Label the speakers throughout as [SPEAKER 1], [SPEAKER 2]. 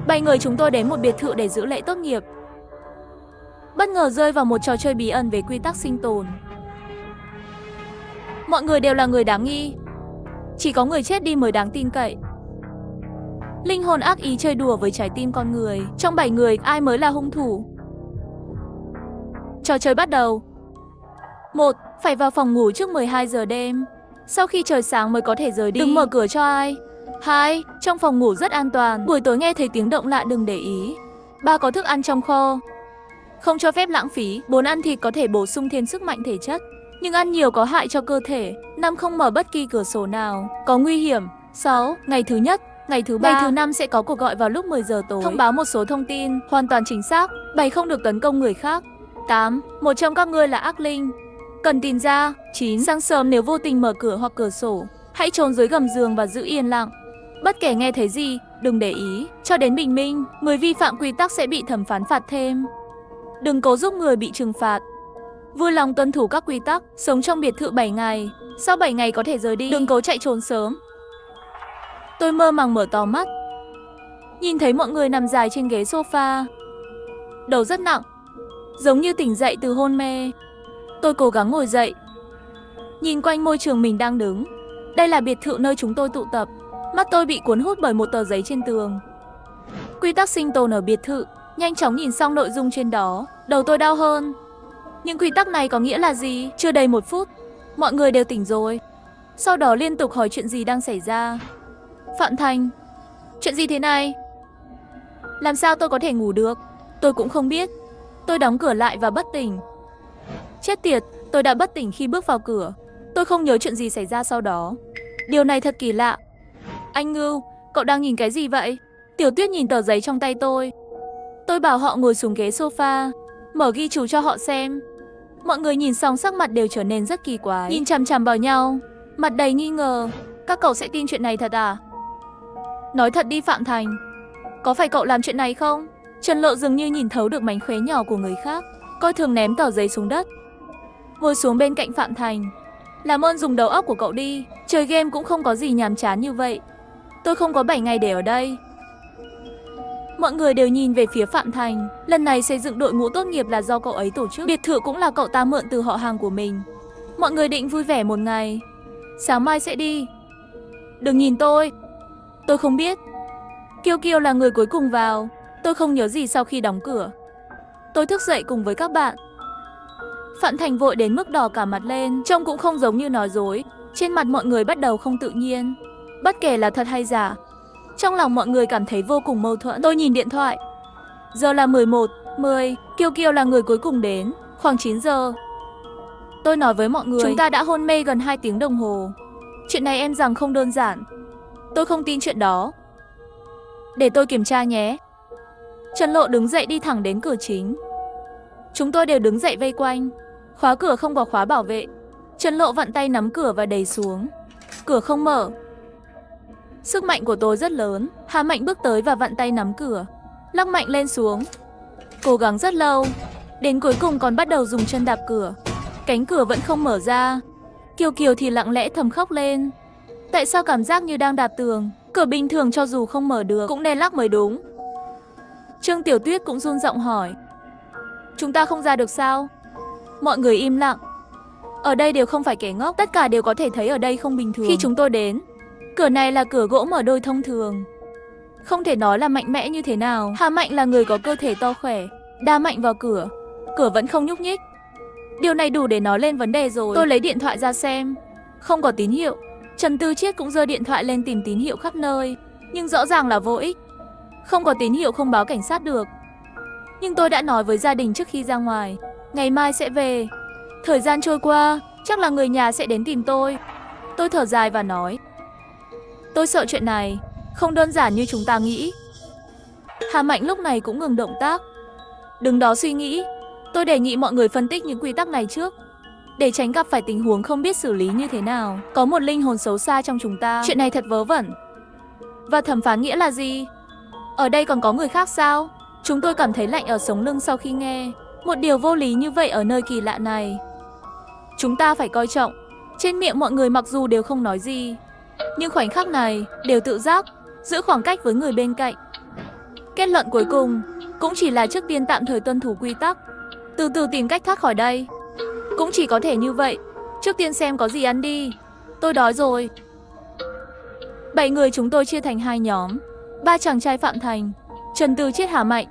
[SPEAKER 1] 7 người chúng tôi đến một biệt thự để giữ lễ tốt nghiệp. Bất ngờ rơi vào một trò chơi bí ẩn về quy tắc sinh tồn. Mọi người đều là người đáng nghi. Chỉ có người chết đi mới đáng tin cậy. Linh hồn ác ý chơi đùa với trái tim con người. Trong 7 người, ai mới là hung thủ? Trò chơi bắt đầu. 1. Phải vào phòng ngủ trước 12 giờ đêm. Sau khi trời sáng mới có thể rời đi. Đừng mở cửa cho ai. 2. Trong phòng ngủ rất an toàn. Buổi tối nghe thấy tiếng động lạ đừng để ý. 3. Có thức ăn trong kho. Không cho phép lãng phí. 4. Ăn thịt có thể bổ sung thêm sức mạnh thể chất, nhưng ăn nhiều có hại cho cơ thể. 5. Không mở bất kỳ cửa sổ nào, có nguy hiểm. 6. Ngày thứ nhất, ngày thứ 3, ngày thứ 5 sẽ có cuộc gọi vào lúc 10 giờ tối. Thông báo một số thông tin hoàn toàn chính xác. 7. Không được tấn công người khác. 8. Một trong các ngươi là ác linh, cần tìm ra. 9. Sáng sớm nếu vô tình mở cửa hoặc cửa sổ, hãy trốn dưới gầm giường và giữ yên lặng. Bất kể nghe thấy gì, đừng để ý, cho đến bình minh. Người vi phạm quy tắc sẽ bị thẩm phán phạt thêm. Đừng cố giúp người bị trừng phạt. Vui lòng tuân thủ các quy tắc, sống trong biệt thự 7 ngày. Sau 7 ngày có thể rời đi, đừng cố chạy trốn sớm. Tôi mơ màng mở to mắt, nhìn thấy mọi người nằm dài trên ghế sofa. Đầu rất nặng, giống như tỉnh dậy từ hôn mê. Tôi cố gắng ngồi dậy, nhìn quanh môi trường mình đang đứng. Đây là biệt thự nơi chúng tôi tụ tập. Mắt tôi bị cuốn hút bởi một tờ giấy trên tường. Quy tắc sinh tồn ở biệt thự. Nhanh chóng nhìn xong nội dung trên đó, đầu tôi đau hơn. Nhưng quy tắc này có nghĩa là gì? Chưa đầy 1 phút, mọi người đều tỉnh rồi. Sau đó liên tục hỏi chuyện gì đang xảy ra. Phạm Thành, chuyện gì thế này? Làm sao tôi có thể ngủ được? Tôi cũng không biết. Tôi đóng cửa lại và bất tỉnh. Chết tiệt, tôi đã bất tỉnh khi bước vào cửa. Tôi không nhớ chuyện gì xảy ra sau đó. Điều này thật kỳ lạ. Anh Ngưu, cậu đang nhìn cái gì vậy? Tiểu Tuyết nhìn tờ giấy trong tay tôi. Tôi bảo họ ngồi xuống ghế sofa, mở ghi chú cho họ xem. Mọi người nhìn xong sắc mặt đều trở nên rất kỳ quái, nhìn chằm chằm vào nhau, mặt đầy nghi ngờ. Các cậu sẽ tin chuyện này thật à? Nói thật đi Phạm Thành, có phải cậu làm chuyện này không? Trần Lộ dường như nhìn thấu được mánh khóe nhỏ của người khác, coi thường ném tờ giấy xuống đất, ngồi xuống bên cạnh Phạm Thành. Làm ơn dùng đầu óc của cậu đi, chơi game cũng không có gì nhàm chán như vậy. Tôi không có 7 ngày để ở đây. Mọi người đều nhìn về phía Phạm Thành. Lần này xây dựng đội ngũ tốt nghiệp là do cậu ấy tổ chức. Biệt thự cũng là cậu ta mượn từ họ hàng của mình. Mọi người định vui vẻ một ngày, sáng mai sẽ đi. Đừng nhìn tôi không biết. Kiêu Kiêu là người cuối cùng vào. Tôi không nhớ gì sau khi đóng cửa. Tôi thức dậy cùng với các bạn. Phạm Thành vội đến mức đỏ cả mặt lên, trông cũng không giống như nói dối. Trên mặt mọi người bắt đầu không tự nhiên. Bất kể là thật hay giả, trong lòng mọi người cảm thấy vô cùng mâu thuẫn. Tôi nhìn điện thoại. Giờ là 11:10, Kiêu Kiêu là người cuối cùng đến, khoảng 9 giờ. Tôi nói với mọi người, chúng ta đã hôn mê gần 2 tiếng đồng hồ. Chuyện này em rằng không đơn giản. Tôi không tin chuyện đó. Để tôi kiểm tra nhé. Trần Lộ đứng dậy đi thẳng đến cửa chính. Chúng tôi đều đứng dậy vây quanh. Khóa cửa không có khóa bảo vệ. Trần Lộ vặn tay nắm cửa và đẩy xuống. Cửa không mở. Sức mạnh của tôi rất lớn. Hà Mạnh bước tới và vặn tay nắm cửa, lắc mạnh lên xuống. Cố gắng rất lâu, đến cuối cùng còn bắt đầu dùng chân đạp cửa. Cánh cửa vẫn không mở ra. Kiều Kiều thì lặng lẽ thầm khóc lên. Tại sao cảm giác như đang đạp tường? Cửa bình thường cho dù không mở được cũng nên lắc mới đúng. Trương Tiểu Tuyết cũng run giọng hỏi, chúng ta không ra được sao? Mọi người im lặng. Ở đây đều không phải kẻ ngốc, tất cả đều có thể thấy ở đây không bình thường. Khi chúng tôi đến, cửa này là cửa gỗ mở đôi thông thường, không thể nói là mạnh mẽ như thế nào. Hà Mạnh là người có cơ thể to khỏe, đá mạnh vào cửa, cửa vẫn không nhúc nhích. Điều này đủ để nói lên vấn đề rồi. Tôi lấy điện thoại ra xem, không có tín hiệu. Trần Tư Chiết cũng giơ điện thoại lên tìm tín hiệu khắp nơi, nhưng rõ ràng là vô ích. Không có tín hiệu không báo cảnh sát được. Nhưng tôi đã nói với gia đình trước khi ra ngoài, ngày mai sẽ về. Thời gian trôi qua, chắc là người nhà sẽ đến tìm tôi. Tôi thở dài và nói, tôi sợ chuyện này không đơn giản như chúng ta nghĩ. Hà Mạnh lúc này cũng ngừng động tác. Đứng đó suy nghĩ. Tôi đề nghị mọi người phân tích những quy tắc này trước, để tránh gặp phải tình huống không biết xử lý như thế nào. Có một linh hồn xấu xa trong chúng ta. Chuyện này thật vớ vẩn. Và thẩm phán nghĩa là gì? Ở đây còn có người khác sao? Chúng tôi cảm thấy lạnh ở sống lưng sau khi nghe một điều vô lý như vậy ở nơi kỳ lạ này. Chúng ta phải coi trọng. Trên miệng mọi người mặc dù đều không nói gì, nhưng khoảnh khắc này đều tự giác giữ khoảng cách với người bên cạnh. Kết luận cuối cùng cũng chỉ là trước tiên tạm thời tuân thủ quy tắc, từ từ tìm cách thoát khỏi đây. Cũng chỉ có thể như vậy. Trước tiên xem có gì ăn đi. Tôi đói rồi. 7 người chúng tôi chia thành 2 nhóm. 3 chàng trai Phạm Thành, Trần Từ Chiết, Hà Mạnh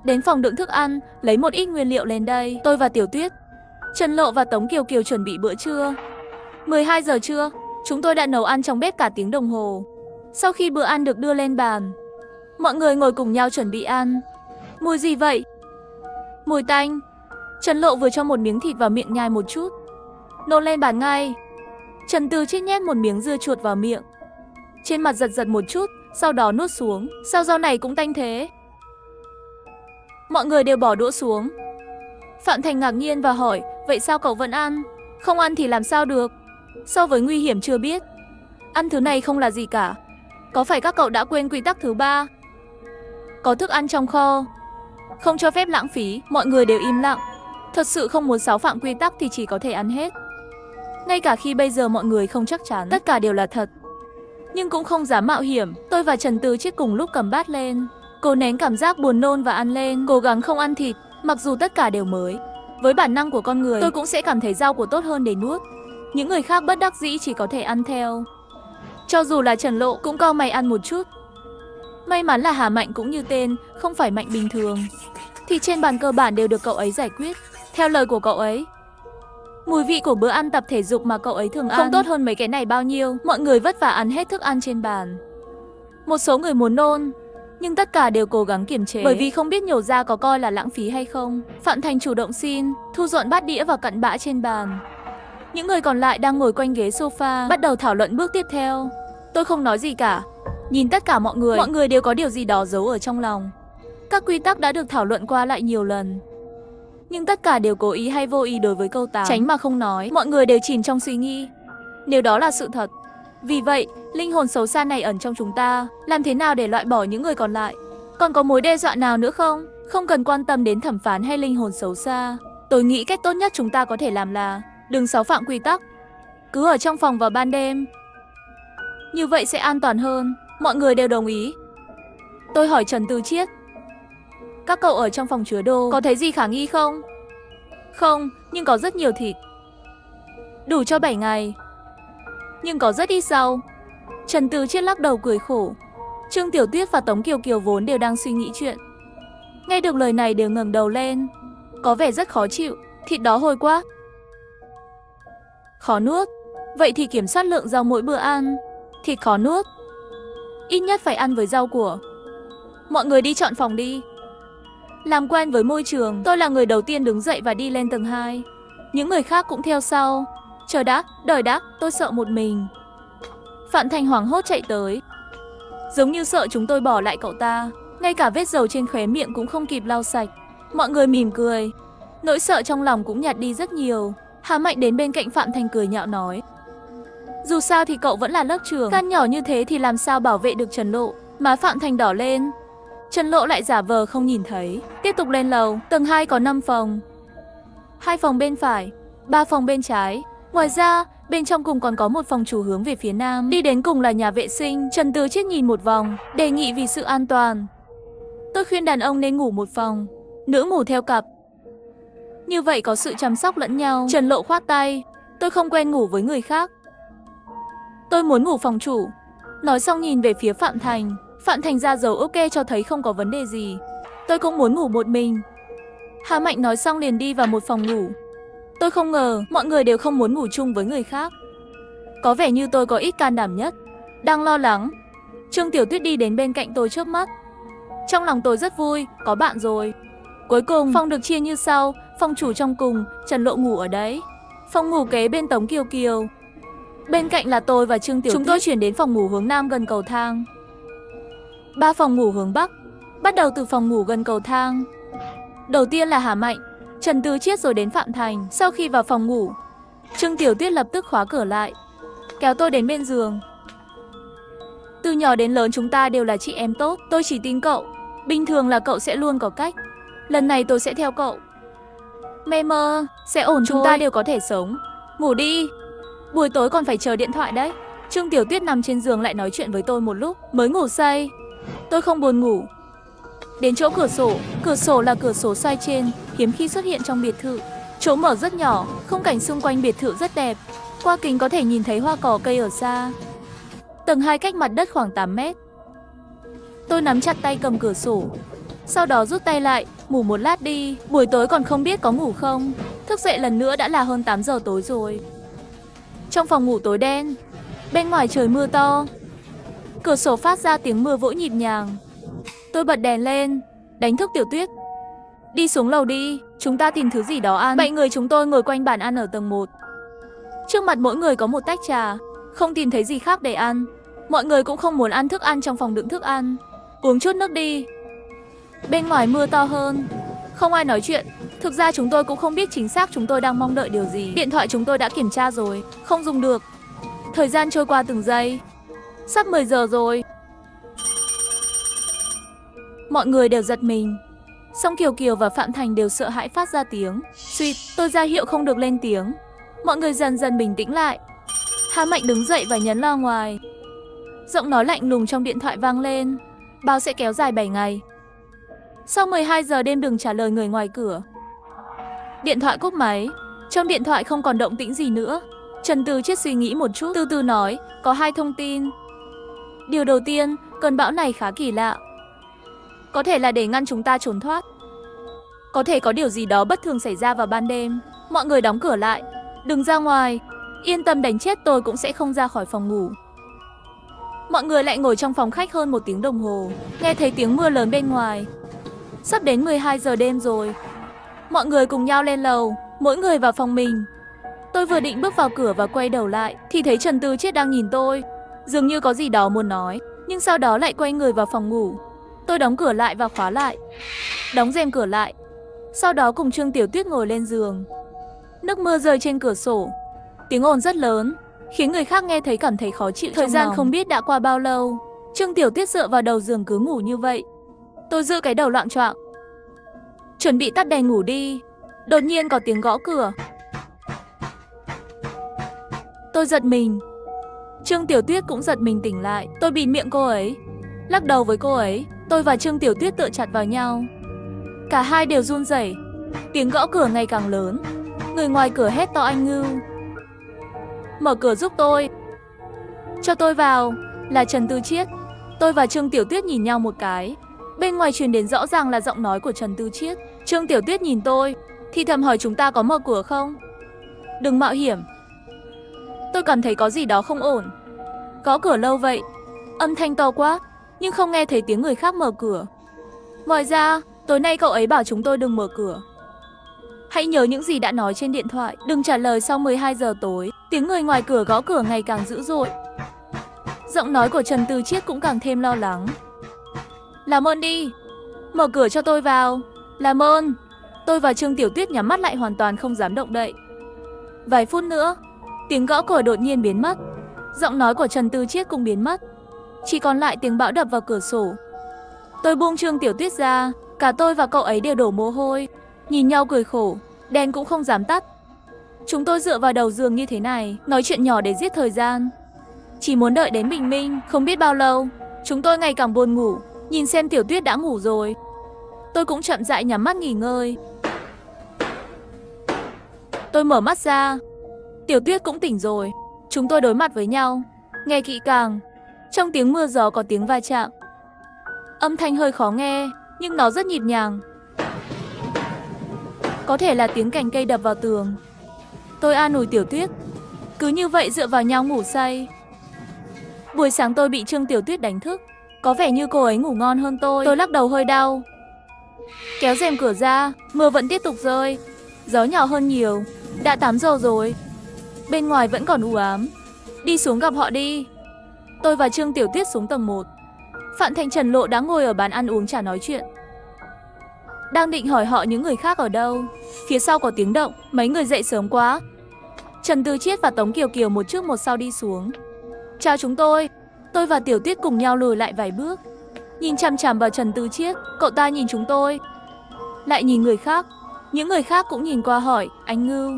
[SPEAKER 1] đến phòng đựng thức ăn, lấy một ít nguyên liệu lên đây. Tôi và Tiểu Tuyết, Trần Lộ và Tống Kiều Kiều chuẩn bị bữa trưa. 12 giờ trưa, chúng tôi đã nấu ăn trong bếp cả tiếng đồng hồ. Sau khi bữa ăn được đưa lên bàn, mọi người ngồi cùng nhau chuẩn bị ăn. Mùi gì vậy? Mùi tanh. Trần Lộ vừa cho một miếng thịt vào miệng nhai một chút, nôn lên bàn ngay. Trần Từ Chiết nhét một miếng dưa chuột vào miệng, trên mặt giật giật một chút, sau đó nuốt xuống. Sao rau này cũng tanh thế? Mọi người đều bỏ đũa xuống. Phạm Thành ngạc nhiên và hỏi, vậy sao cậu vẫn ăn? Không ăn thì làm sao được? So với nguy hiểm chưa biết, ăn thứ này không là gì cả. Có phải các cậu đã quên quy tắc thứ 3? Có thức ăn trong kho, không cho phép lãng phí. Mọi người đều im lặng. Thật sự không muốn xáo phạm quy tắc thì chỉ có thể ăn hết. Ngay cả khi bây giờ mọi người không chắc chắn tất cả đều là thật, nhưng cũng không dám mạo hiểm. Tôi và Trần Từ Chiết cùng lúc cầm bát lên, cố nén cảm giác buồn nôn và ăn lên, cố gắng không ăn thịt, mặc dù tất cả đều mới. Với bản năng của con người, tôi cũng sẽ cảm thấy rau của tốt hơn để nuốt. Những người khác bất đắc dĩ chỉ có thể ăn theo. Cho dù là Trần Lộ cũng cau mày ăn một chút. May mắn là Hà Mạnh cũng như tên, không phải Mạnh bình thường, thì trên bàn cơ bản đều được cậu ấy giải quyết. Theo lời của cậu ấy, mùi vị của bữa ăn tập thể dục mà cậu ấy thường ăn không tốt hơn mấy cái này bao nhiêu. Mọi người vất vả ăn hết thức ăn trên bàn. Một số người muốn nôn, nhưng tất cả đều cố gắng kiềm chế, bởi vì không biết nhổ ra có coi là lãng phí hay không. Phạm Thành chủ động xin, thu dọn bát đĩa và cặn bã trên bàn. Những người còn lại đang ngồi quanh ghế sofa, bắt đầu thảo luận bước tiếp theo. Tôi không nói gì cả. Nhìn tất cả mọi người đều có điều gì đó giấu ở trong lòng. Các quy tắc đã được thảo luận qua lại nhiều lần, nhưng tất cả đều cố ý hay vô ý đối với câu 8. Tránh mà không nói. Mọi người đều chìm trong suy nghĩ, nếu đó là sự thật. Vì vậy, linh hồn xấu xa này ẩn trong chúng ta, làm thế nào để loại bỏ những người còn lại? Còn có mối đe dọa nào nữa không? Không cần quan tâm đến thẩm phán hay linh hồn xấu xa. Tôi nghĩ cách tốt nhất chúng ta có thể làm là đừng xáo phạm quy tắc, cứ ở trong phòng vào ban đêm. Như vậy sẽ an toàn hơn. Mọi người đều đồng ý. Tôi hỏi Trần Từ Chiết, các cậu ở trong phòng chứa đồ có thấy gì khả nghi không? Không, nhưng có rất nhiều thịt, đủ cho 7 ngày. Nhưng có rất ít rau. Trần Từ Chiết lắc đầu cười khổ. Trương Tiểu Tuyết và Tống Kiều Kiều vốn đều đang suy nghĩ chuyện, nghe được lời này đều ngẩng đầu lên, có vẻ rất khó chịu. Thịt đó hôi quá, khó nuốt. Vậy thì kiểm soát lượng rau mỗi bữa ăn. Thịt khó nuốt, ít nhất phải ăn với rau củ. Mọi người đi chọn phòng đi. Làm quen với môi trường, tôi là người đầu tiên đứng dậy và đi lên tầng 2. Những người khác cũng theo sau. Trời đã, đời đã, tôi sợ một mình. Phạm Thành hoảng hốt chạy tới, giống như sợ chúng tôi bỏ lại cậu ta. Ngay cả vết dầu trên khóe miệng cũng không kịp lau sạch. Mọi người mỉm cười, nỗi sợ trong lòng cũng nhạt đi rất nhiều. Hà Mạnh đến bên cạnh Phạm Thành cười nhạo nói, dù sao thì cậu vẫn là lớp trưởng, gan nhỏ như thế thì làm sao bảo vệ được Trần Lộ. Má Phạm Thành đỏ lên. Trần Lộ lại giả vờ không nhìn thấy. Tiếp tục lên lầu. Tầng 2 có 5 phòng, 2 phòng bên phải, 3 phòng bên trái. Ngoài ra, bên trong cùng còn có một phòng chủ hướng về phía nam. Đi đến cùng là nhà vệ sinh. Trần Từ Chiết nhìn một vòng, đề nghị vì sự an toàn. Tôi khuyên đàn ông nên ngủ một phòng, nữ ngủ theo cặp, như vậy có sự chăm sóc lẫn nhau. Trần Lộ khoát tay, tôi không quen ngủ với người khác, tôi muốn ngủ phòng chủ. Nói xong nhìn về phía Phạm Thành. Phạm Thành ra dấu ok cho thấy không có vấn đề gì. Tôi cũng muốn ngủ một mình. Hà Mạnh nói xong liền đi vào một phòng ngủ. Tôi không ngờ mọi người đều không muốn ngủ chung với người khác. Có vẻ như tôi có ít can đảm nhất. Đang lo lắng, Trương Tiểu Tuyết đi đến bên cạnh tôi chớp mắt. Trong lòng tôi rất vui, có bạn rồi. Cuối cùng phòng được chia như sau. Phòng chủ trong cùng, Trần Lộ ngủ ở đấy. Phòng ngủ kế bên Tống Kiều Kiều. Bên cạnh là tôi và Trương Tiểu Tuyết. Chúng tôi chuyển đến phòng ngủ hướng nam gần cầu thang. 3 phòng ngủ hướng bắc. Bắt đầu từ phòng ngủ gần cầu thang. Đầu tiên là Hà Mạnh, Trần Từ Chiết rồi đến Phạm Thành. Sau khi vào phòng ngủ, Trương Tiểu Tuyết lập tức khóa cửa lại, kéo tôi đến bên giường. Từ nhỏ đến lớn chúng ta đều là chị em tốt. Tôi chỉ tin cậu. Bình thường là cậu sẽ luôn có cách. Lần này tôi sẽ theo cậu. Mê mơ, sẽ ổn thôi. Chúng ta đều có thể sống. Ngủ đi, buổi tối còn phải chờ điện thoại đấy. Trương Tiểu Tuyết nằm trên giường lại nói chuyện với tôi một lúc, mới ngủ say. Tôi không buồn ngủ. Đến chỗ cửa sổ là cửa sổ xoay trên, hiếm khi xuất hiện trong biệt thự. Chỗ mở rất nhỏ, khung cảnh xung quanh biệt thự rất đẹp. Qua kính có thể nhìn thấy hoa cỏ cây ở xa. Tầng 2 cách mặt đất khoảng 8 mét. Tôi nắm chặt tay cầm cửa sổ, sau đó rút tay lại, ngủ một lát đi, buổi tối còn không biết có ngủ không. Thức dậy lần nữa đã là hơn 8 giờ tối rồi. Trong phòng ngủ tối đen, bên ngoài trời mưa to. Cửa sổ phát ra tiếng mưa vỗ nhịp nhàng. Tôi bật đèn lên, đánh thức Tiểu Tuyết. Đi xuống lầu đi, chúng ta tìm thứ gì đó ăn. 7 người chúng tôi ngồi quanh bàn ăn ở tầng 1. Trước mặt mỗi người có một tách trà, không tìm thấy gì khác để ăn. Mọi người cũng không muốn ăn thức ăn trong phòng đựng thức ăn. Uống chút nước đi. Bên ngoài mưa to hơn, không ai nói chuyện. Thực ra chúng tôi cũng không biết chính xác chúng tôi đang mong đợi điều gì. Điện thoại chúng tôi đã kiểm tra rồi, không dùng được. Thời gian trôi qua từng giây. Sắp 10 giờ rồi. Mọi người đều giật mình. Song Kiều Kiều và Phạm Thành đều sợ hãi phát ra tiếng. Suýt, tôi ra hiệu không được lên tiếng. Mọi người dần dần bình tĩnh lại. Hà Mạnh đứng dậy và nhấn loa ngoài. Giọng nói lạnh lùng trong điện thoại vang lên. Báo sẽ kéo dài 7 ngày. Sau 12 giờ đêm đừng trả lời người ngoài cửa. Điện thoại cúp máy. Trong điện thoại không còn động tĩnh gì nữa. Trần Từ Chiết suy nghĩ một chút, từ từ nói, có 2 thông tin. Điều đầu tiên, cơn bão này khá kỳ lạ. Có thể là để ngăn chúng ta trốn thoát. Có thể có điều gì đó bất thường xảy ra vào ban đêm. Mọi người đóng cửa lại, đừng ra ngoài. Yên tâm, đánh chết tôi cũng sẽ không ra khỏi phòng ngủ. Mọi người lại ngồi trong phòng khách hơn 1 tiếng đồng hồ, nghe thấy tiếng mưa lớn bên ngoài. Sắp đến 12 giờ đêm rồi. Mọi người cùng nhau lên lầu, mỗi người vào phòng mình. Tôi vừa định bước vào cửa và quay đầu lại thì thấy Trần Từ Chiết đang nhìn tôi, dường như có gì đó muốn nói, nhưng sau đó lại quay người vào phòng ngủ. Tôi đóng cửa lại và khóa lại, đóng rèm cửa lại. Sau đó cùng Trương Tiểu Tuyết ngồi lên giường. Nước mưa rơi trên cửa sổ, tiếng ồn rất lớn, khiến người khác nghe thấy cảm thấy khó chịu. Thời gian không biết đã qua bao lâu. Trương Tiểu Tuyết dựa vào đầu giường cứ ngủ như vậy. Tôi giữ cái đầu loạng choạng, chuẩn bị tắt đèn ngủ đi. Đột nhiên có tiếng gõ cửa. Tôi giật mình. Trương Tiểu Tuyết cũng giật mình tỉnh lại. Tôi bịt miệng cô ấy, lắc đầu với cô ấy. Tôi và Trương Tiểu Tuyết tựa chặt vào nhau. Cả hai đều run rẩy. Tiếng gõ cửa ngày càng lớn. Người ngoài cửa hét to: anh Ngưu, mở cửa giúp tôi, cho tôi vào. Là Trần Tư Chiết. Tôi và Trương Tiểu Tuyết nhìn nhau một cái. Bên ngoài truyền đến rõ ràng là giọng nói của Trần Tư Chiết. Trương Tiểu Tuyết nhìn tôi, thì thầm hỏi chúng ta có mở cửa không? Đừng mạo hiểm. Tôi cảm thấy có gì đó không ổn. Gõ cửa lâu vậy, âm thanh to quá, nhưng không nghe thấy tiếng người khác mở cửa. Ngoài ra, tối nay cậu ấy bảo chúng tôi đừng mở cửa. Hãy nhớ những gì đã nói trên điện thoại, đừng trả lời sau 12 giờ tối. Tiếng người ngoài cửa gõ cửa ngày càng dữ dội. Giọng nói của Trần Tư Chiết cũng càng thêm lo lắng. Làm ơn đi, mở cửa cho tôi vào, làm ơn. Tôi và Trương Tiểu Tuyết nhắm mắt lại hoàn toàn không dám động đậy. Vài phút nữa, tiếng gõ cửa đột nhiên biến mất. Giọng nói của Trần Tư Chiết cũng biến mất. Chỉ còn lại tiếng bão đập vào cửa sổ. Tôi buông Trương Tiểu Tuyết ra. Cả tôi và cậu ấy đều đổ mồ hôi, nhìn nhau cười khổ. Đèn cũng không dám tắt. Chúng tôi dựa vào đầu giường như thế này, nói chuyện nhỏ để giết thời gian, chỉ muốn đợi đến bình minh. Không biết bao lâu, chúng tôi ngày càng buồn ngủ. Nhìn xem Tiểu Tuyết đã ngủ rồi, tôi cũng chậm rãi nhắm mắt nghỉ ngơi. Tôi mở mắt ra, Tiểu Tuyết cũng tỉnh rồi. Chúng tôi đối mặt với nhau, nghe kỹ càng. Trong tiếng mưa gió có tiếng va chạm. Âm thanh hơi khó nghe, nhưng nó rất nhịp nhàng. Có thể là tiếng cành cây đập vào tường. Tôi an ủi Tiểu Tuyết, cứ như vậy dựa vào nhau ngủ say. Buổi sáng tôi bị Trương Tiểu Tuyết đánh thức. Có vẻ như cô ấy ngủ ngon hơn tôi. Tôi lắc đầu hơi đau, kéo rèm cửa ra. Mưa vẫn tiếp tục rơi, gió nhỏ hơn nhiều. Đã 8 giờ rồi, bên ngoài vẫn còn u ám. Đi xuống gặp họ đi. Tôi và Trương Tiểu Tuyết xuống tầng 1. Phạm Thành Trần Lộ đã ngồi ở bàn ăn uống trà nói chuyện. Đang định hỏi họ những người khác ở đâu, phía sau có tiếng động. Mấy người dậy sớm quá. Trần Tư Chiết và Tống Kiều Kiều một trước một sau đi xuống. Chào chúng tôi. Tôi và Tiểu Tuyết cùng nhau lùi lại vài bước, nhìn chằm chằm vào Trần Tư Chiết. Cậu ta nhìn chúng tôi, lại nhìn người khác. Những người khác cũng nhìn qua hỏi: anh Ngưu.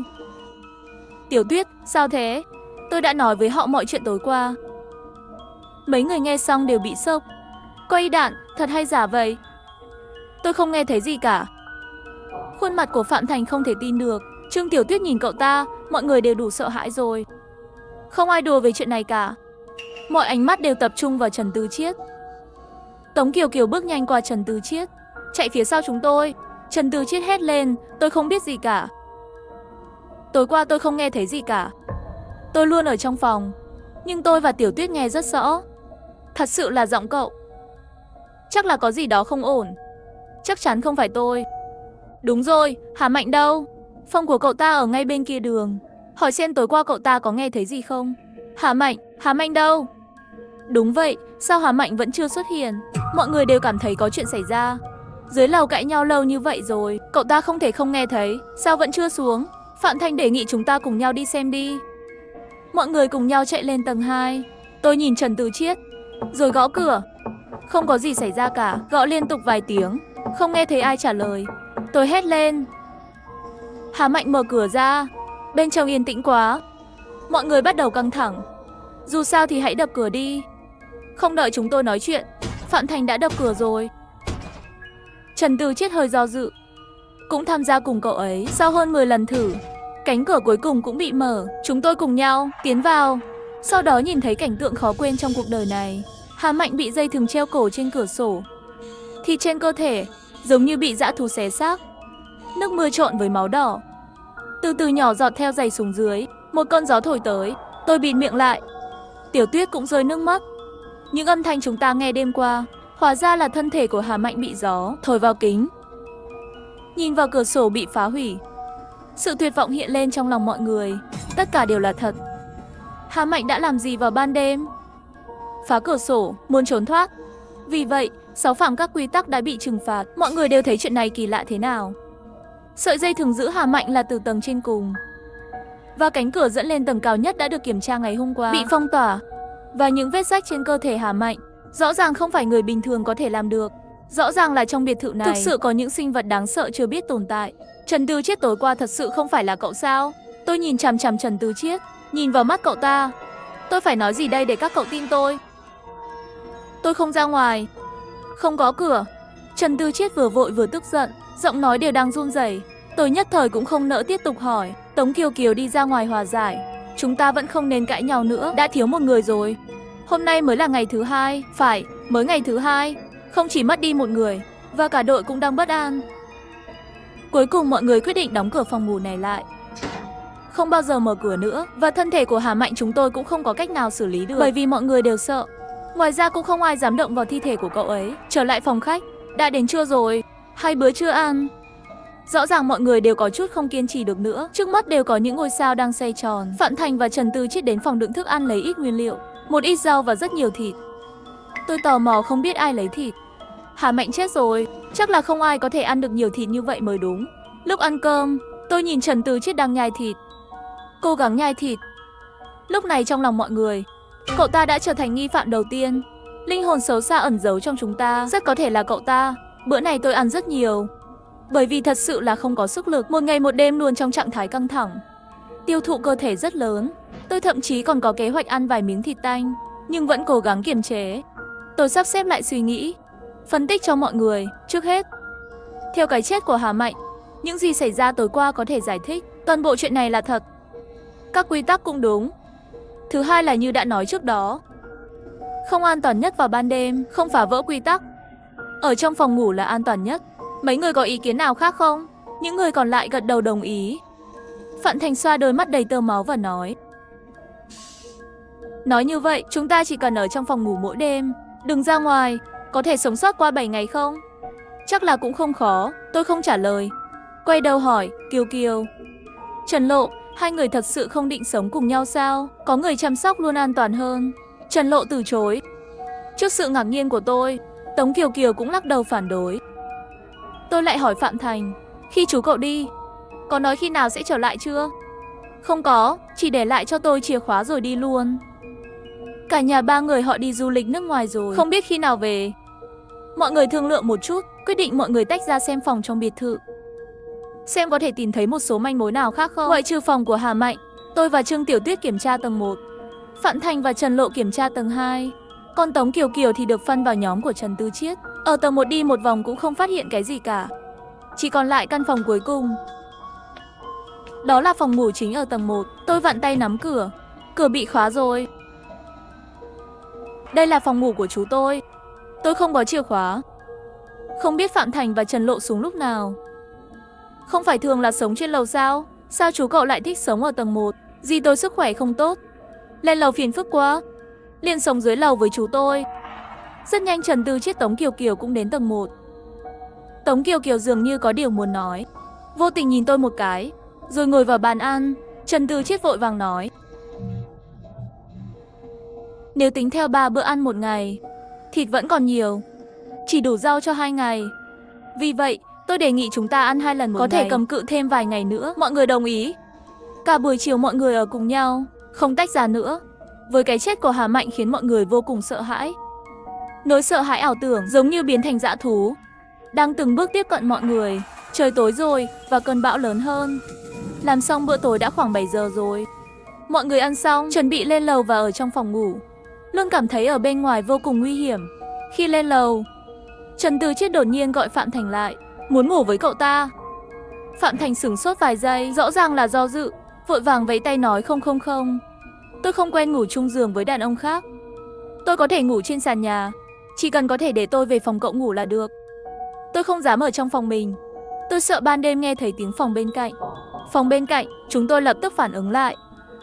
[SPEAKER 1] Tiểu Tuyết, sao thế? Tôi đã nói với họ mọi chuyện tối qua. Mấy người nghe xong đều bị sốc. Quay đạn, thật hay giả vậy? Tôi không nghe thấy gì cả. Khuôn mặt của Phạm Thành không thể tin được. Trương Tiểu Tuyết nhìn cậu ta, mọi người đều đủ sợ hãi rồi. Không ai đùa về chuyện này cả. Mọi ánh mắt đều tập trung vào Trần Tư Chiết. Tống Kiều Kiều bước nhanh qua Trần Tư Chiết, chạy phía sau chúng tôi. Trần Tư Chiết hét lên, tôi không biết gì cả. Tối qua tôi không nghe thấy gì cả. Tôi luôn ở trong phòng, nhưng tôi và Tiểu Tuyết nghe rất rõ. Thật sự là giọng cậu. Chắc là có gì đó không ổn. Chắc chắn không phải tôi. Đúng rồi, Hà Mạnh đâu? Phòng của cậu ta ở ngay bên kia đường. Hỏi xem tối qua cậu ta có nghe thấy gì không? Hà Mạnh đâu? Đúng vậy, sao Hà Mạnh vẫn chưa xuất hiện? Mọi người đều cảm thấy có chuyện xảy ra. Dưới lầu cãi nhau lâu như vậy rồi, cậu ta không thể không nghe thấy. Sao vẫn chưa xuống? Phạm Thanh đề nghị chúng ta cùng nhau đi xem đi. Mọi người cùng nhau chạy lên tầng 2. Tôi nhìn Trần Tư Chiết, rồi gõ cửa. Không có gì xảy ra cả, gõ liên tục vài tiếng, không nghe thấy ai trả lời. Tôi hét lên. Hà Mạnh mở cửa ra. Bên trong yên tĩnh quá. Mọi người bắt đầu căng thẳng. Dù sao thì hãy đập cửa đi. Không đợi chúng tôi nói chuyện, Phạm Thành đã đập cửa rồi. Trần Tư Chiết hơi do dự, cũng tham gia cùng cậu ấy. Sau hơn 10 lần thử, cánh cửa cuối cùng cũng bị mở. Chúng tôi cùng nhau tiến vào. Sau đó nhìn thấy cảnh tượng khó quên trong cuộc đời này. Hà Mạnh bị dây thừng treo cổ trên cửa sổ. Thịt trên cơ thể giống như bị dã thú xé xác. Nước mưa trộn với máu đỏ từ từ nhỏ giọt theo giày xuống dưới. Một cơn gió thổi tới, tôi bịt miệng lại. Tiểu Tuyết cũng rơi nước mắt. Những âm thanh chúng ta nghe đêm qua, hóa ra là thân thể của Hà Mạnh bị gió thổi vào kính. Nhìn vào cửa sổ bị phá hủy, sự tuyệt vọng hiện lên trong lòng mọi người. Tất cả đều là thật. Hà Mạnh đã làm gì vào ban đêm? Phá cửa sổ, muốn trốn thoát. Vì vậy, 6 phạm các quy tắc đã bị trừng phạt. Mọi người đều thấy chuyện này kỳ lạ thế nào. Sợi dây thừng giữ Hà Mạnh là từ tầng trên cùng, và cánh cửa dẫn lên tầng cao nhất đã được kiểm tra ngày hôm qua, bị phong tỏa. Và những vết rách trên cơ thể Hà Mạnh rõ ràng không phải người bình thường có thể làm được. Rõ ràng là trong biệt thự này thực sự có những sinh vật đáng sợ chưa biết tồn tại. Trần Tư Chiết tối qua thật sự không phải là cậu sao? Tôi nhìn chằm chằm Trần Tư Chiết, nhìn vào mắt cậu ta. Tôi phải nói gì đây để các cậu tin tôi? Tôi không ra ngoài, không có cửa. Trần Tư Chiết vừa vội vừa tức giận, giọng nói đều đang run rẩy. Tôi nhất thời cũng không nỡ tiếp tục hỏi. Tống Kiều Kiều đi ra ngoài hòa giải. Chúng ta vẫn không nên cãi nhau nữa, đã thiếu một người rồi. Hôm nay mới là ngày thứ 2, phải, mới ngày thứ 2. Không chỉ mất đi một người, và cả đội cũng đang bất an. Cuối cùng mọi người quyết định đóng cửa phòng ngủ này lại, không bao giờ mở cửa nữa. Và thân thể của Hà Mạnh chúng tôi cũng không có cách nào xử lý được, bởi vì mọi người đều sợ. Ngoài ra cũng không ai dám động vào thi thể của cậu ấy. Trở lại phòng khách, đã đến trưa rồi, 2 bữa chưa ăn. Rõ ràng mọi người đều có chút không kiên trì được nữa. Trước mắt đều có những ngôi sao đang xoay tròn. Phạm Thành và Trần Tư Chiết đến phòng đựng thức ăn lấy ít nguyên liệu, một ít rau và rất nhiều thịt. Tôi tò mò không biết ai lấy thịt. Hà Mạnh chết rồi, chắc là không ai có thể ăn được nhiều thịt như vậy mới đúng. Lúc ăn cơm, tôi nhìn Trần Tư Chiết đang nhai thịt, cố gắng nhai thịt. Lúc này trong lòng mọi người, cậu ta đã trở thành nghi phạm đầu tiên. Linh hồn xấu xa ẩn giấu trong chúng ta, rất có thể là cậu ta. Bữa này tôi ăn rất nhiều, bởi vì thật sự là không có sức lực. Một ngày một đêm luôn trong trạng thái căng thẳng, tiêu thụ cơ thể rất lớn. Tôi thậm chí còn có kế hoạch ăn vài miếng thịt tanh, nhưng vẫn cố gắng kiềm chế. Tôi sắp xếp lại suy nghĩ, phân tích cho mọi người. Trước hết, theo cái chết của Hà Mạnh, những gì xảy ra tối qua có thể giải thích toàn bộ chuyện này là thật. Các quy tắc cũng đúng. Thứ hai là như đã nói trước đó, không an toàn nhất vào ban đêm, không phá vỡ quy tắc. Ở trong phòng ngủ là an toàn nhất. Mấy người có ý kiến nào khác không? Những người còn lại gật đầu đồng ý. Phạm Thành xoa đôi mắt đầy tơ máu và nói như vậy, chúng ta chỉ cần ở trong phòng ngủ mỗi đêm, đừng ra ngoài. Có thể sống sót qua 7 ngày không? Chắc là cũng không khó. Tôi không trả lời, quay đầu hỏi Kiều Kiều, Trần Lộ, hai người thật sự không định sống cùng nhau sao? Có người chăm sóc luôn an toàn hơn. Trần Lộ từ chối. Trước sự ngạc nhiên của tôi, Tống Kiều Kiều cũng lắc đầu phản đối. Tôi lại hỏi Phạm Thành, khi chú cậu đi, có nói khi nào sẽ trở lại chưa? Không có, chỉ để lại cho tôi chìa khóa rồi đi luôn. Cả nhà 3 người họ đi du lịch nước ngoài rồi, không biết khi nào về. Mọi người thương lượng một chút, quyết định mọi người tách ra xem phòng trong biệt thự, xem có thể tìm thấy một số manh mối nào khác không. Ngoại trừ phòng của Hà Mạnh, tôi và Trương Tiểu Tuyết kiểm tra tầng 1, Phạm Thành và Trần Lộ kiểm tra tầng 2. Còn Tống Kiều Kiều thì được phân vào nhóm của Trần Tư Chiết. Ở tầng 1 đi một vòng cũng không phát hiện cái gì cả. Chỉ còn lại căn phòng cuối cùng. Đó là phòng ngủ chính ở tầng 1. Tôi vặn tay nắm cửa. Cửa bị khóa rồi. Đây là phòng ngủ của chú tôi. Tôi không có chìa khóa. Không biết Phạm Thành và Trần Lộ xuống lúc nào. Không phải thường là sống trên lầu sao? Sao chú cậu lại thích sống ở tầng 1? Dì tôi sức khỏe không tốt. Lên lầu phiền phức quá. Liền sống dưới lầu với chú tôi. Rất nhanh Trần Tư Chiết Tống Kiều Kiều cũng đến tầng 1. Tống Kiều Kiều dường như có điều muốn nói. Vô tình nhìn tôi một cái, rồi ngồi vào bàn ăn. Trần Tư Chiết vội vàng nói. Nếu tính theo 3 bữa ăn một ngày, thịt vẫn còn nhiều. Chỉ đủ rau cho 2 ngày. Vì vậy, tôi đề nghị chúng ta ăn 2 lần một ngày. Có thể cầm cự thêm vài ngày nữa. Mọi người đồng ý. Cả buổi chiều mọi người ở cùng nhau, không tách ra nữa. Với cái chết của Hà Mạnh khiến mọi người vô cùng sợ hãi. Nỗi sợ hãi ảo tưởng giống như biến thành dã thú, đang từng bước tiếp cận mọi người. Trời tối rồi và cơn bão lớn hơn. Làm xong bữa tối đã khoảng 7 giờ rồi. Mọi người ăn xong, chuẩn bị lên lầu và ở trong phòng ngủ. Luôn cảm thấy ở bên ngoài vô cùng nguy hiểm. Khi lên lầu, Trần Tư Chiết đột nhiên gọi Phạm Thành lại, muốn ngủ với cậu ta. Phạm Thành sửng sốt vài giây, rõ ràng là do dự, vội vàng vẫy tay nói không. Tôi không quen ngủ chung giường với đàn ông khác. Tôi có thể ngủ trên sàn nhà, chỉ cần có thể để tôi về phòng cậu ngủ là được. Tôi không dám ở trong phòng mình. Tôi sợ ban đêm nghe thấy tiếng phòng bên cạnh. Phòng bên cạnh, chúng tôi lập tức phản ứng lại.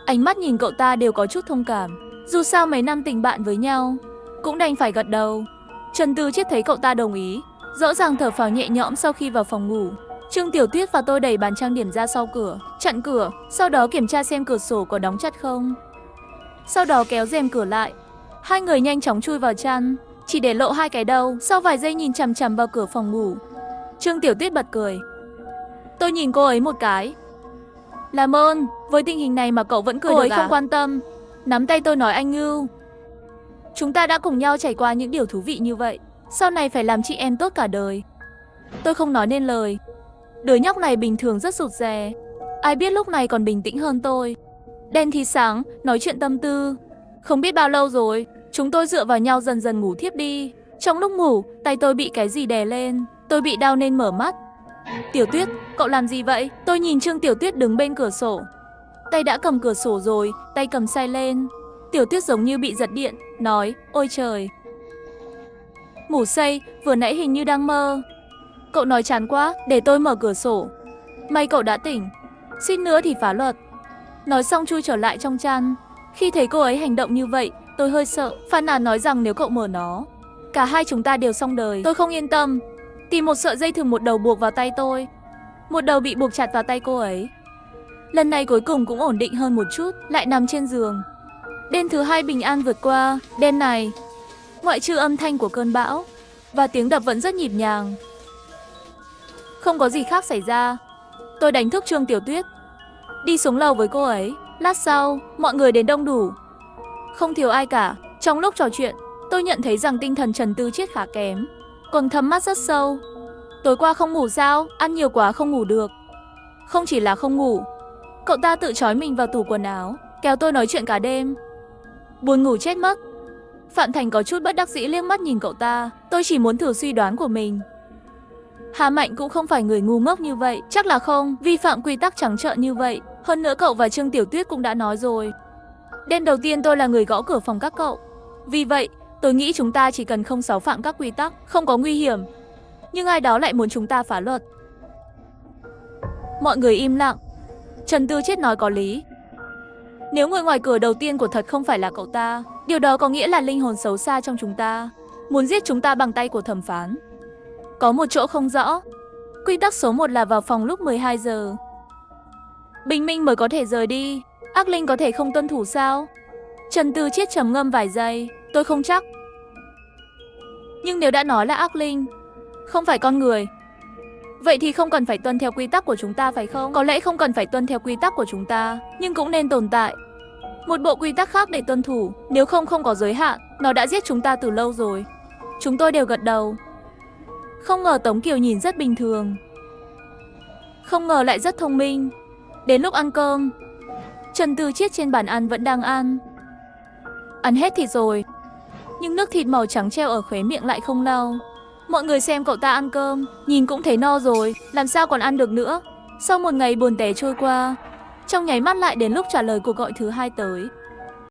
[SPEAKER 1] Ánh mắt nhìn cậu ta đều có chút thông cảm. Dù sao mấy năm tình bạn với nhau, cũng đành phải gật đầu. Trần Tư Chiết thấy cậu ta đồng ý, rõ ràng thở phào nhẹ nhõm sau khi vào phòng ngủ. Trương Tiểu Tuyết và tôi đẩy bàn trang điểm ra sau cửa, chặn cửa, sau đó kiểm tra xem cửa sổ có đóng chặt không. Sau đó kéo rèm cửa lại. Hai người nhanh chóng chui vào chăn, chỉ để lộ 2 cái đầu. Sau vài giây nhìn chằm chằm vào cửa phòng ngủ, Trương Tiểu Tuyết bật cười. Tôi nhìn cô ấy một cái. Làm ơn, với tình hình này mà cậu vẫn cười được à? Cô ấy không quan tâm, nắm tay tôi nói anh Ngưu. Chúng ta đã cùng nhau trải qua những điều thú vị như vậy, sau này phải làm chị em tốt cả đời. Tôi không nói nên lời. Đứa nhóc này bình thường rất rụt rè, ai biết lúc này còn bình tĩnh hơn tôi. Đèn thì sáng, nói chuyện tâm tư. Không biết bao lâu rồi, chúng tôi dựa vào nhau dần dần ngủ thiếp đi. Trong lúc ngủ, tay tôi bị cái gì đè lên. Tôi bị đau nên mở mắt. Tiểu Tuyết, cậu làm gì vậy? Tôi nhìn Trương Tiểu Tuyết đứng bên cửa sổ. Tay đã cầm cửa sổ rồi, tay cầm say lên. Tiểu Tuyết giống như bị giật điện, nói, ôi trời. Ngủ say, vừa nãy hình như đang mơ. Cậu nói chán quá, để tôi mở cửa sổ. May cậu đã tỉnh, suýt nữa thì phá luật. Nói xong chui trở lại trong chăn. Khi thấy cô ấy hành động như vậy, tôi hơi sợ. Phàn nàn nói rằng nếu cậu mở nó, cả hai chúng ta đều xong đời. Tôi không yên tâm, tìm một sợi dây thừng, một đầu buộc vào tay tôi, một đầu bị buộc chặt vào tay cô ấy. Lần này cuối cùng cũng ổn định hơn một chút, lại nằm trên giường. Đêm thứ 2 bình an vượt qua. Đêm này, ngoại trừ âm thanh của cơn bão và tiếng đập vẫn rất nhịp nhàng, không có gì khác xảy ra. Tôi đánh thức Trương Tiểu Tuyết, đi xuống lầu với cô ấy. Lát sau, mọi người đến đông đủ, không thiếu ai cả. Trong lúc trò chuyện, tôi nhận thấy rằng tinh thần Trần Tư Chiết khá kém, quầng thâm mắt rất sâu. Tối qua không ngủ sao? Ăn nhiều quá không ngủ được. Không chỉ là không ngủ, cậu ta tự trói mình vào tủ quần áo, kéo tôi nói chuyện cả đêm. Buồn ngủ chết mất. Phạm Thành có chút bất đắc dĩ liếc mắt nhìn cậu ta. Tôi chỉ muốn thử suy đoán của mình. Hà Mạnh cũng không phải người ngu ngốc như vậy, chắc là không vi phạm quy tắc trắng trợn như vậy. Hơn nữa cậu và Trương Tiểu Tuyết cũng đã nói rồi. Đêm đầu tiên tôi là người gõ cửa phòng các cậu. Vì vậy, tôi nghĩ chúng ta chỉ cần không xáo phạm các quy tắc, không có nguy hiểm. Nhưng ai đó lại muốn chúng ta phá luật. Mọi người im lặng. Trần Tư Chiết nói có lý. Nếu người ngoài cửa đầu tiên của thật không phải là cậu ta, điều đó có nghĩa là linh hồn xấu xa trong chúng ta muốn giết chúng ta bằng tay của thẩm phán. Có một chỗ không rõ. Quy tắc số 1 là vào phòng lúc 12 giờ. Bình minh mới có thể rời đi. Ác linh có thể không tuân thủ sao? Trần Tư Chiết trầm ngâm vài giây. Tôi không chắc. Nhưng nếu đã nói là ác linh, không phải con người, vậy thì không cần phải tuân theo quy tắc của chúng ta phải không? Có lẽ không cần phải tuân theo quy tắc của chúng ta, nhưng cũng nên tồn tại một bộ quy tắc khác để tuân thủ. Nếu không có giới hạn, nó đã giết chúng ta từ lâu rồi. Chúng tôi đều gật đầu. Không ngờ Tống Kiều nhìn rất bình thường, không ngờ lại rất thông minh. Đến lúc ăn cơm, Trần Tư Chiết trên bàn ăn vẫn đang ăn. Ăn hết thịt rồi, nhưng nước thịt màu trắng treo ở khóe miệng lại không lau. Mọi người xem cậu ta ăn cơm, nhìn cũng thấy no rồi, làm sao còn ăn được nữa. Sau một ngày buồn tẻ trôi qua, trong nháy mắt lại đến lúc trả lời cuộc gọi thứ 2 tới.